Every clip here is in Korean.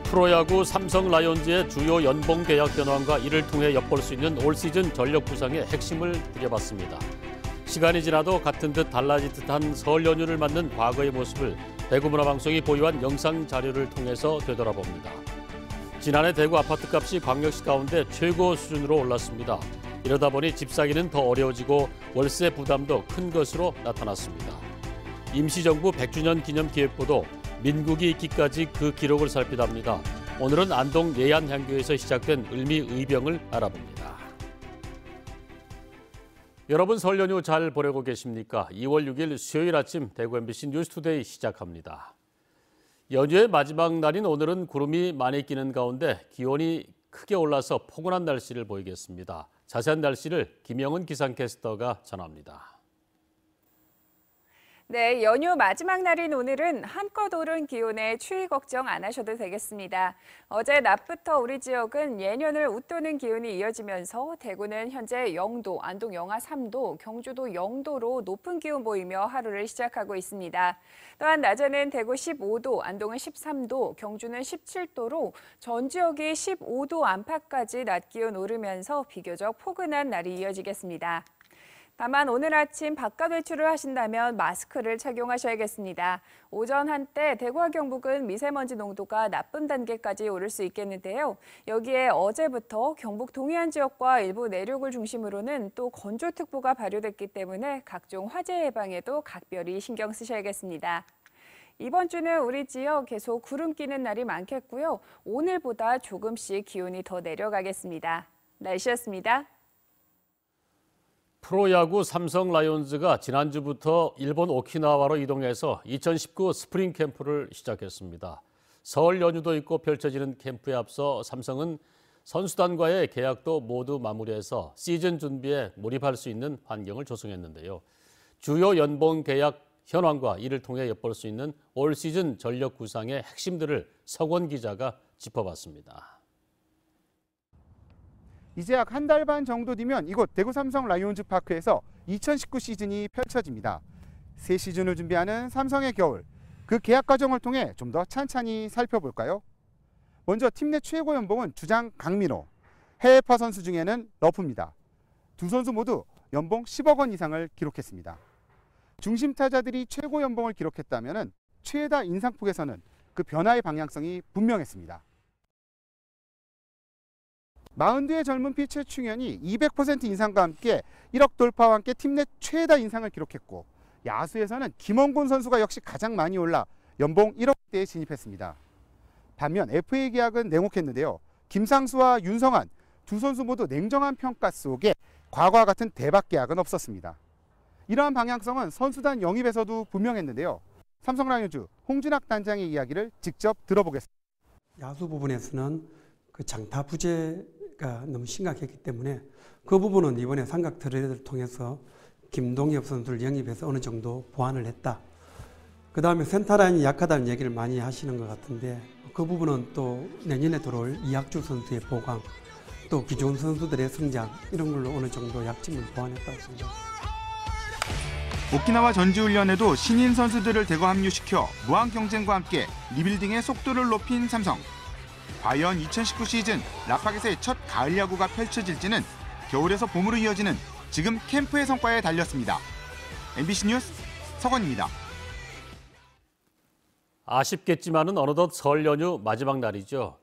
프로야구 삼성 라이온즈의 주요 연봉 계약 변환과 이를 통해 엿볼 수 있는 올 시즌 전력 구상의 핵심을 들여봤습니다. 시간이 지나도 같은 듯 달라진 듯한 설 연휴를 맞는 과거의 모습을 대구문화방송이 보유한 영상 자료를 통해서 되돌아봅니다. 지난해 대구 아파트값이 광역시 가운데 최고 수준으로 올랐습니다. 이러다 보니 집 사기는 더 어려워지고 월세 부담도 큰 것으로 나타났습니다. 임시정부 100주년 기념 기획보도 민국이 있기까지 그 기록을 살피답니다. 오늘은 안동 예안향교에서 시작된 을미의병을 알아봅니다. 여러분 설 연휴 잘 보내고 계십니까? 2월 6일 수요일 아침 대구 MBC 뉴스투데이 시작합니다. 연휴의 마지막 날인 오늘은 구름이 많이 끼는 가운데 기온이 크게 올라서 포근한 날씨를 보이겠습니다. 자세한 날씨를 김영은 기상캐스터가 전합니다. 네, 연휴 마지막 날인 오늘은 한껏 오른 기온에 추위 걱정 안 하셔도 되겠습니다. 어제 낮부터 우리 지역은 예년을 웃도는 기온이 이어지면서 대구는 현재 0도, 안동 영하 3도, 경주도 0도로 높은 기온 보이며 하루를 시작하고 있습니다. 또한 낮에는 대구 15도, 안동은 13도, 경주는 17도로 전 지역이 15도 안팎까지 낮 기온 오르면서 비교적 포근한 날이 이어지겠습니다. 다만 오늘 아침 바깥 외출을 하신다면 마스크를 착용하셔야겠습니다. 오전 한때 대구와 경북은 미세먼지 농도가 나쁨 단계까지 오를 수 있겠는데요. 여기에 어제부터 경북 동해안 지역과 일부 내륙을 중심으로는 또 건조특보가 발효됐기 때문에 각종 화재 예방에도 각별히 신경 쓰셔야겠습니다. 이번 주는 우리 지역 계속 구름 끼는 날이 많겠고요. 오늘보다 조금씩 기온이 더 내려가겠습니다. 날씨였습니다. 프로야구 삼성 라이온즈가 지난주부터 일본 오키나와로 이동해서 2019 스프링 캠프를 시작했습니다. 설 연휴도 있고 펼쳐지는 캠프에 앞서 삼성은 선수단과의 계약도 모두 마무리해서 시즌 준비에 몰입할 수 있는 환경을 조성했는데요. 주요 연봉 계약 현황과 이를 통해 엿볼 수 있는 올 시즌 전력 구상의 핵심들을 석원 기자가 짚어봤습니다. 이제 약 한 달 반 정도 뒤면 이곳 대구 삼성 라이온즈 파크에서 2019 시즌이 펼쳐집니다. 새 시즌을 준비하는 삼성의 겨울, 그 계약 과정을 통해 좀 더 찬찬히 살펴볼까요? 먼저 팀 내 최고 연봉은 주장 강민호, 해외파 선수 중에는 러프입니다. 두 선수 모두 연봉 10억 원 이상을 기록했습니다. 중심 타자들이 최고 연봉을 기록했다면 최다 인상폭에서는 그 변화의 방향성이 분명했습니다. 마운드의 젊은 피처 충현이 200% 인상과 함께 1억 돌파와 함께 팀 내 최다 인상을 기록했고, 야수에서는 김원곤 선수가 역시 가장 많이 올라 연봉 1억대에 진입했습니다. 반면 FA 계약은 냉혹했는데요. 김상수와 윤성환 두 선수 모두 냉정한 평가 속에 과거와 같은 대박 계약은 없었습니다. 이러한 방향성은 선수단 영입에서도 분명했는데요. 삼성 라이온즈 홍진학 단장의 이야기를 직접 들어보겠습니다. 야수 부분에서는 그 장타 부재가 너무 심각했기 때문에 그 부분은 이번에 삼각 트레이드를 통해서 김동엽 선수를 영입해서 어느 정도 보완을 했다. 그 다음에 센터라인이 약하다는 얘기를 많이 하시는 것 같은데 그 부분은 또 내년에 들어올 이학주 선수의 보강, 또 기존 선수들의 성장 이런 걸로 어느 정도 약점을 보완했다고 생각합니다. 오키나와 전지훈련에도 신인 선수들을 대거 합류시켜 무한 경쟁과 함께 리빌딩의 속도를 높인 삼성. 과연 2019 시즌 라팍에서의 첫 가을 야구가 펼쳐질지는 겨울에서 봄으로 이어지는 지금 캠프의 성과에 달렸습니다. MBC 뉴스 석원입니다. 아쉽겠지만은 어느덧 설 연휴 마지막 날이죠.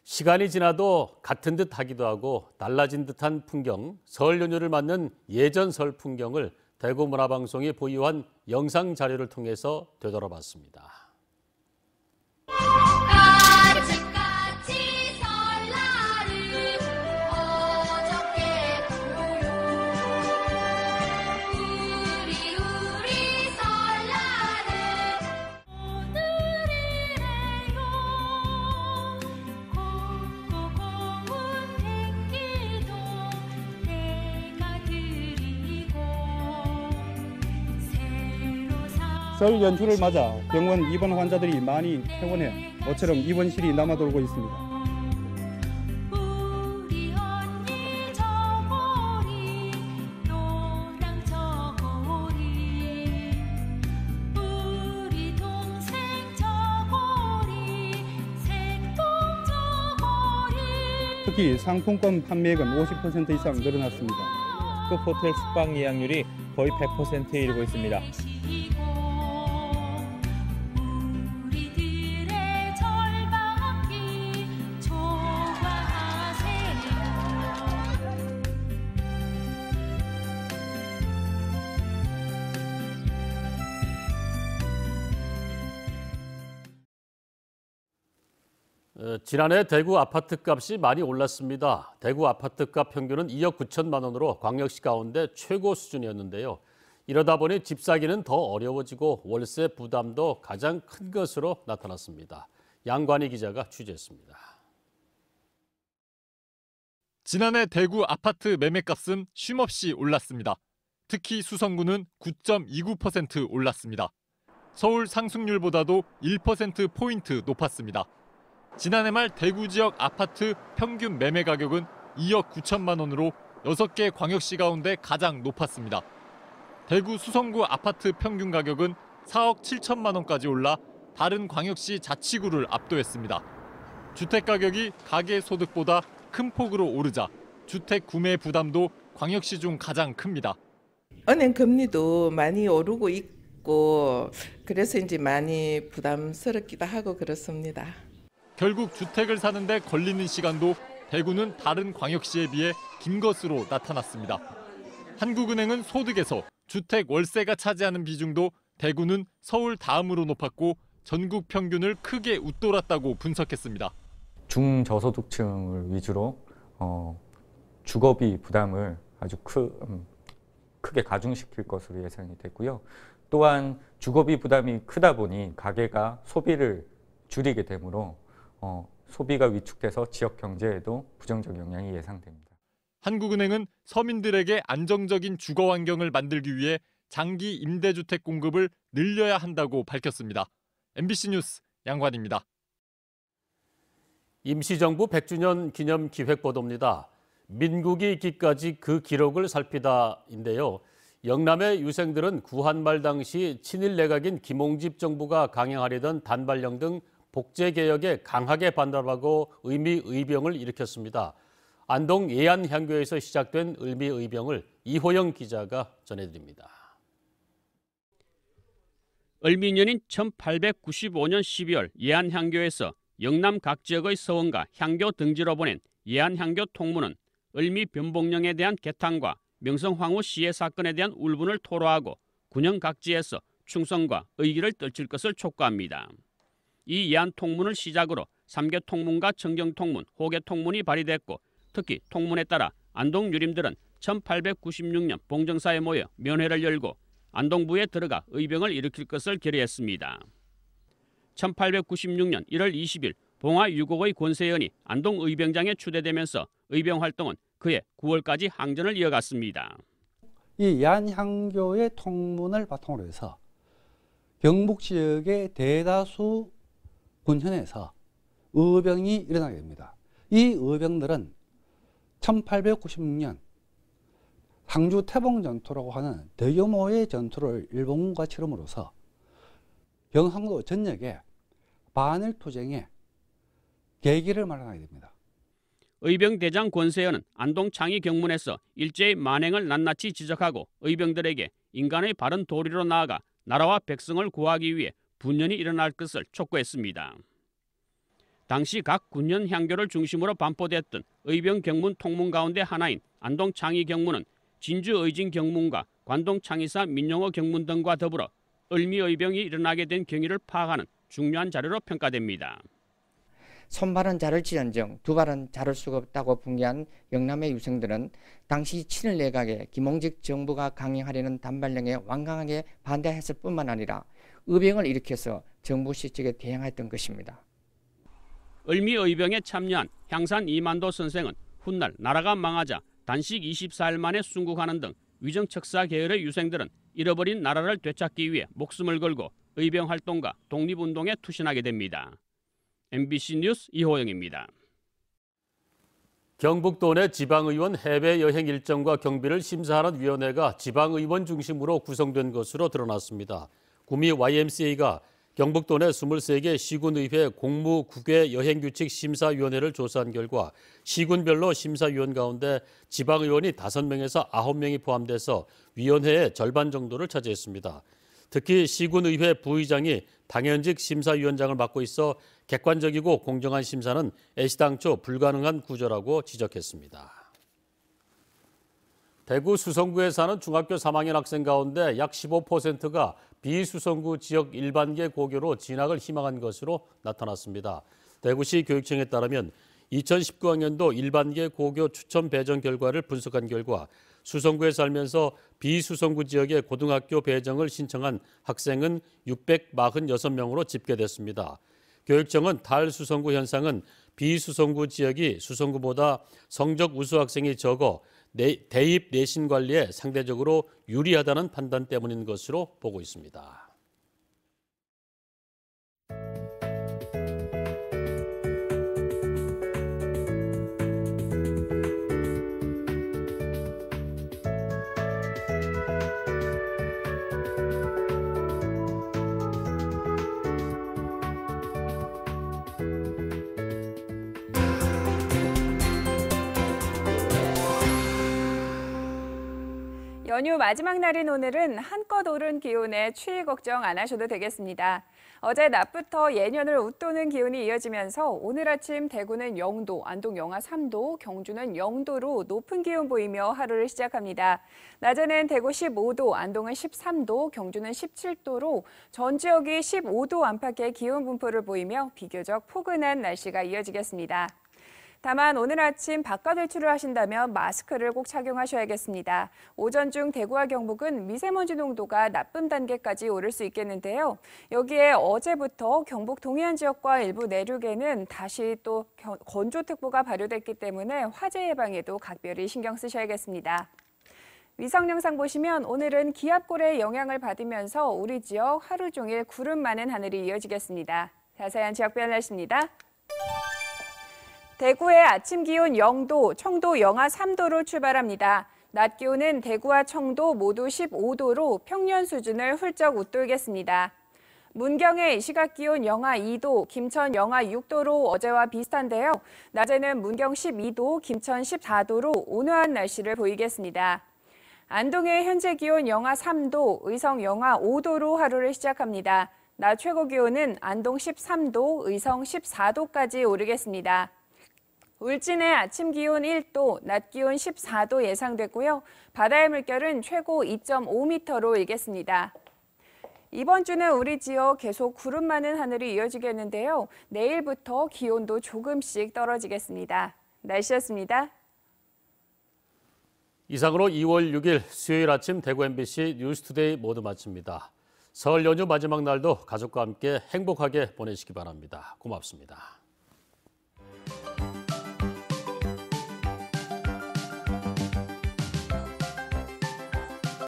시간이 지나도 같은 듯 하기도 하고 달라진 듯한 풍경, 설 연휴를 맞는 예전 설 풍경을 대구 문화방송이 보유한 영상 자료를 통해서 되돌아봤습니다. 설 연휴를 맞아 병원 입원 환자들이 많이 퇴원해 모처럼 입원실이 남아돌고 있습니다. 특히 상품권 판매액은 50% 이상 늘어났습니다. 급 호텔 숙박 예약률이 거의 100%에 이르고 있습니다. 지난해 대구 아파트값이 많이 올랐습니다. 대구 아파트값 평균은 2억 9천만 원으로 광역시 가운데 최고 수준이었는데요. 이러다 보니 집 사기는 더 어려워지고 월세 부담도 가장 큰 것으로 나타났습니다. 양관희 기자가 취재했습니다. 지난해 대구 아파트 매매값은 쉼없이 올랐습니다. 특히 수성구는 9.29% 올랐습니다. 서울 상승률보다도 1%포인트 높았습니다. 지난해 말 대구 지역 아파트 평균 매매 가격은 2억 9천만 원으로 6개 광역시 가운데 가장 높았습니다. 대구 수성구 아파트 평균 가격은 4억 7천만 원까지 올라 다른 광역시 자치구를 압도했습니다. 주택 가격이 가계 소득보다 큰 폭으로 오르자 주택 구매 부담도 광역시 중 가장 큽니다. 은행 금리도 많이 오르고 있고 그래서 이제 많이 부담스럽기도 하고 그렇습니다. 결국 주택을 사는데 걸리는 시간도 대구는 다른 광역시에 비해 긴 것으로 나타났습니다. 한국은행은 소득에서 주택 월세가 차지하는 비중도 대구는 서울 다음으로 높았고 전국 평균을 크게 웃돌았다고 분석했습니다. 중저소득층을 위주로 주거비 부담을 아주 크게 가중시킬 것으로 예상이 됐고요. 또한 주거비 부담이 크다 보니 가계가 소비를 줄이게 되므로 소비가 위축돼서 지역 경제에도 부정적 영향이 예상됩니다. 한국은행은 서민들에게 안정적인 주거 환경을 만들기 위해 장기 임대주택 공급을 늘려야 한다고 밝혔습니다. MBC 뉴스 양관입니다. 임시정부 100주년 기념 기획보도입니다. 민국이 있기까지 그 기록을 살피다인데요. 영남의 유생들은 구한말 당시 친일 내각인 김홍집 정부가 강행하려던 단발령 등 복제개혁에 강하게 반발하고 을미의병을 일으켰습니다. 안동 예안향교에서 시작된 을미의병을 이호영 기자가 전해드립니다. 을미년인 1895년 12월 예안향교에서 영남 각 지역의 서원과 향교 등지로 보낸 예안향교 통문은 을미 변복령에 대한 개탄과 명성황후 시해 사건에 대한 울분을 토로하고 군영 각지에서 충성과 의기를 떨칠 것을 촉구합니다. 이 예안 통문을 시작으로 3개 통문과 청정 통문, 호계 통문이 발의됐고 특히 통문에 따라 안동 유림들은 1896년 봉정사에 모여 면회를 열고 안동부에 들어가 의병을 일으킬 것을 결의했습니다. 1896년 1월 20일 봉화 유곡의 권세연이 안동 의병장에 추대되면서 의병 활동은 그해 9월까지 항전을 이어갔습니다. 이 예안향교의 통문을 바탕으로 해서 경북 지역의 대다수 군현에서 의병이 일어나게 됩니다. 이 의병들은 1896년 상주 태봉전투라고 하는 대규모의 전투를 일본군과 치름으로써 경상도 전역에 반일투쟁의 계기를 마련하게 됩니다. 의병 대장 권세연은 안동 창의 경문에서 일제의 만행을 낱낱이 지적하고 의병들에게 인간의 바른 도리로 나아가 나라와 백성을 구하기 위해 분연이 일어날 것을 촉구했습니다. 당시 각 군현 향교를 중심으로 반포됐던 의병 경문 통문 가운데 하나인 안동 창의 경문은 진주 의진 경문과 관동 창의사 민영호 경문 등과 더불어 을미 의병이 일어나게 된 경위를 파악하는 중요한 자료로 평가됩니다. 손발은 자를지언정 두 발은 자를 수가 없다고 분개한 영남의 유생들은 당시 친일 내각의 김홍직 정부가 강행하려는 단발령에 완강하게 반대했을 뿐만 아니라 의병을 일으켜서 정부 실직에 대항했던 것입니다. 을미 의병에 참여한 향산 이만도 선생은 훗날 나라가 망하자 단식 24일 만에 순국하는 등 위정척사 계열의 유생들은 잃어버린 나라를 되찾기 위해 목숨을 걸고 의병 활동과 독립운동에 투신하게 됩니다. MBC 뉴스 이호영입니다. 경북도 내 지방의원 해외 여행 일정과 경비를 심사하는 위원회가 지방의원 중심으로 구성된 것으로 드러났습니다. 구미 YMCA가 경북도 내 23개 시군의회 공무국외여행규칙 심사위원회를 조사한 결과 시군별로 심사위원 가운데 지방의원이 5명에서 9명이 포함돼서 위원회의 절반 정도를 차지했습니다. 특히 시군의회 부의장이 당연직 심사위원장을 맡고 있어 객관적이고 공정한 심사는 애시당초 불가능한 구조라고 지적했습니다. 대구 수성구에 사는 중학교 3학년 학생 가운데 약 15%가 비수성구 지역 일반계 고교로 진학을 희망한 것으로 나타났습니다. 대구시 교육청에 따르면 2019학년도 일반계 고교 추천 배정 결과를 분석한 결과 수성구에 살면서 비수성구 지역의 고등학교 배정을 신청한 학생은 646명으로 집계됐습니다. 교육청은 탈수성구 현상은 비수성구 지역이 수성구보다 성적 우수 학생이 적어 대입 내신 관리에 상대적으로 유리하다는 판단 때문인 것으로 보고 있습니다. 연휴 마지막 날인 오늘은 한껏 오른 기온에 추위 걱정 안 하셔도 되겠습니다. 어제 낮부터 예년을 웃도는 기온이 이어지면서 오늘 아침 대구는 0도, 안동 영하 3도, 경주는 0도로 높은 기온 보이며 하루를 시작합니다. 낮에는 대구 15도, 안동은 13도, 경주는 17도로 전 지역이 15도 안팎의 기온 분포를 보이며 비교적 포근한 날씨가 이어지겠습니다. 다만 오늘 아침 바깥 외출을 하신다면 마스크를 꼭 착용하셔야겠습니다. 오전 중 대구와 경북은 미세먼지 농도가 나쁨 단계까지 오를 수 있겠는데요. 여기에 어제부터 경북 동해안 지역과 일부 내륙에는 다시 또 건조특보가 발효됐기 때문에 화재 예방에도 각별히 신경 쓰셔야겠습니다. 위성 영상 보시면 오늘은 기압골의 영향을 받으면서 우리 지역 하루 종일 구름 많은 하늘이 이어지겠습니다. 자세한 지역별 날씨입니다. 대구의 아침 기온 0도, 청도 영하 3도로 출발합니다. 낮 기온은 대구와 청도 모두 15도로 평년 수준을 훌쩍 웃돌겠습니다. 문경의 시각 기온 영하 2도, 김천 영하 6도로 어제와 비슷한데요. 낮에는 문경 12도, 김천 14도로 온화한 날씨를 보이겠습니다. 안동의 현재 기온 영하 3도, 의성 영하 5도로 하루를 시작합니다. 낮 최고 기온은 안동 13도, 의성 14도까지 오르겠습니다. 울진의 아침 기온 1도, 낮 기온 14도 예상되고요. 바다의 물결은 최고 2.5m로 일겠습니다. 이번 주는 우리 지역 계속 구름 많은 하늘이 이어지겠는데요. 내일부터 기온도 조금씩 떨어지겠습니다. 날씨였습니다. 이상으로 2월 6일 수요일 아침 대구 MBC 뉴스투데이 모두 마칩니다. 설 연휴 마지막 날도 가족과 함께 행복하게 보내시기 바랍니다. 고맙습니다.